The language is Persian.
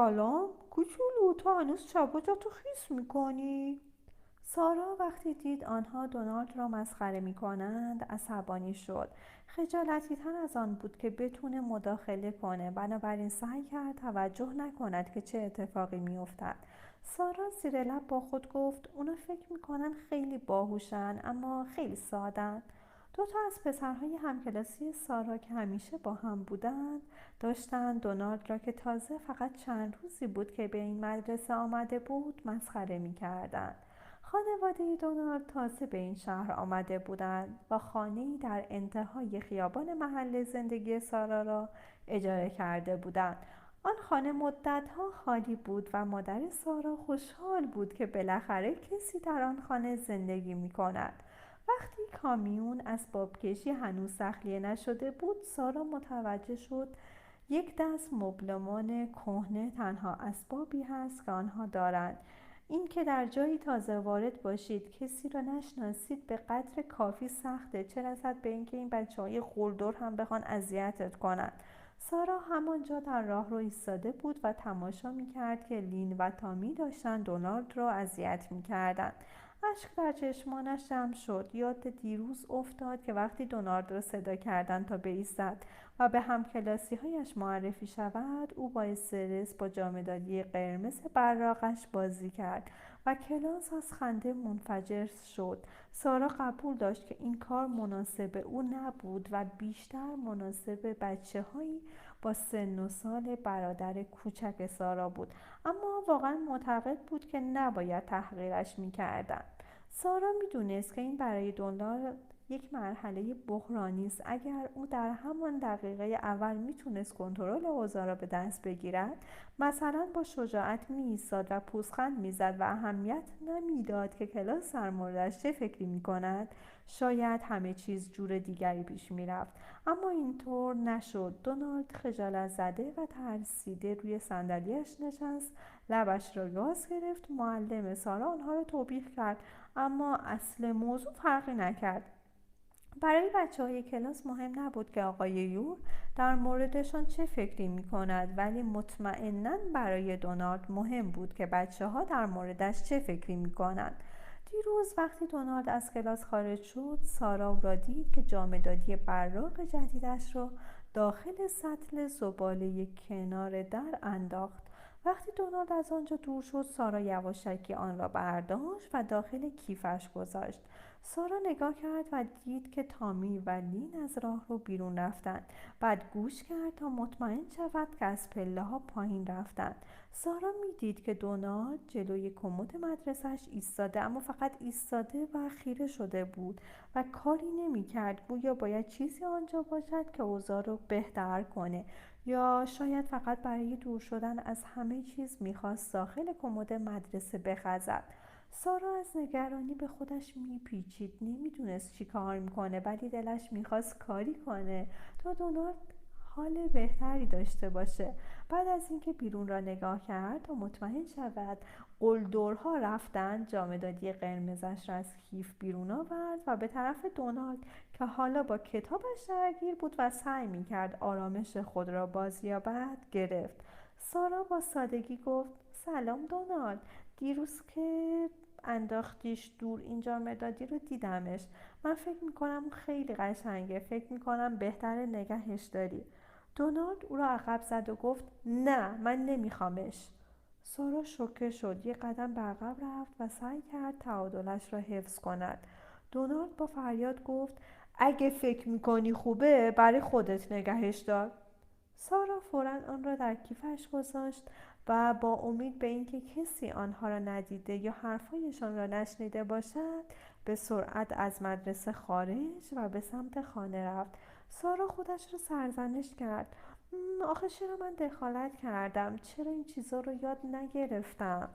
سلام کوچولو، تو هنوز چپاتو خیس میکنی؟ سارا وقتی دید آنها دونالد را مسخره میکنند عصبانی شد. خجالتی تر از آن بود که بتونه مداخله کنه، بنابراین سعی کرد توجه نکند که چه اتفاقی میافتد. سارا زیر لب با خود گفت اونا فکر میکنن خیلی باهوشن اما خیلی سادن. دوتا از پسرهای همکلاسی سارا که همیشه با هم بودند داشتند دونالد را که تازه فقط چند روزی بود که به این مدرسه آمده بود مسخره میکردند. خانواده دونالد تازه به این شهر آمده بودند و خانه‌ای در انتهای خیابان محل زندگی سارا را اجاره کرده بودند. آن خانه مدتها خالی بود و مادر سارا خوشحال بود که بالاخره کسی در آن خانه زندگی می کند. وقتی کامیون اسباب‌کشی هنوز تخلیه نشده بود، سارا متوجه شد یک دست مبلمان کهنه تنها اسبابی هست که آنها دارند. این که در جایی تازه وارد باشید کسی را نشناسید به قدر کافی سخته، چه رسد به اینکه این بچه‌های قلدر هم بخوان اذیتت کنند. سارا همانجا در راهرو ایستاده بود و تماشا می‌کرد که لین و تامی داشتن دونالد را اذیت می‌کردند. اشک در چشمانش جمع شد. یاد دیروز افتاد که وقتی دونالد را صدا کردند تا بایستد و به همکلاسی‌هایش معرفی شود، او با استرس با جامه‌داری قرمز براقش بازی کرد و کلاس از خنده منفجر شد. سارا قبول داشت که این کار مناسب او نبود و بیشتر مناسب بچه‌هایی با سن و سال برادر کوچک سارا بود، اما واقعا معتقد بود که نباید تحقیرش می‌کردند. سارا می‌دونست که این برای دونالد یک مرحله بحرانی است. اگر او در همان دقیقه اول میتونست کنترل اوضاع را به دست بگیرد، مثلا با شجاعت میایستاد و پوزخند میزد و اهمیت نمیداد که کلاس در موردش چه فکری میکند، شاید همه چیز جور دیگری پیش میرفت. اما اینطور نشد. دونالد خجالت زده و ترسیده روی صندلیاش نشست، لبش را گاز گرفت. معلم سارا آنها را توبیخ کرد اما اصل موضوع فرقی نکرد. برای بچه‌های کلاس مهم نبود که آقای یور در موردشان چه فکری می‌کند، ولی مطمئناً برای دونالد مهم بود که بچه‌ها در موردش چه فکری می‌کنند. دیروز وقتی دونالد از کلاس خارج شد، سارا او را دید که جامه‌داری براق جدیدش را داخل سطل زباله کنار در انداخت. وقتی دونالد از آنجا دور شد، سارا یواشکی آن را برداشت و داخل کیفش گذاشت. سارا نگاه کرد و دید که تامی و لین از راهرو بیرون رفتند. بعد گوش کرد تا مطمئن شود که از پله‌ها پایین رفتند. سارا میدید که دونالد جلوی کمد مدرسه‌اش ایستاده، اما فقط ایستاده و خیره شده بود و کاری نمی‌کرد. گویا باید چیزی آنجا باشد که اوضاع رو بهتر کنه، یا شاید فقط برای دور شدن از همه چیز میخواست داخل کمد مدرسه بخزد. سارا از نگرانی به خودش میپیچید. نمیدونست چی کار میکنه، ولی دلش میخواست کاری کنه تا دونالد حال بهتری داشته باشه. بعد از اینکه بیرون را نگاه کرد تا مطمئن شود قلدرها رفتن، جامه‌داری قرمزش را از کیف بیرون آورد و به طرف دونالد که حالا با کتابش درگیر بود و سعی میکرد آرامش خود را بازیابد گرفت. سارا با سادگی گفت سلام دونالد، دیروز که انداختیش دور این جامدادی رو دیدمش. من فکر میکنم خیلی قشنگه، فکر میکنم بهتره نگهش داری. دونالد او را عقب زد و گفت نه، من نمیخوامش. سارا شوکه شد. یک قدم به عقب رفت و سعی کرد تعادلش را حفظ کند. دونالد با فریاد گفت اگه فکر میکنی خوبه برای خودت نگهش دار. سارا فوراً آن را در کیفش گذاشت و با امید به اینکه کسی آنها را ندیده یا حرفهایشان را نشنیده باشد به سرعت از مدرسه خارج و به سمت خانه رفت. سارا خودش را سرزنش کرد. آخه چرا من دخالت کردم؟ چرا این چیزا رو یاد نگرفتم؟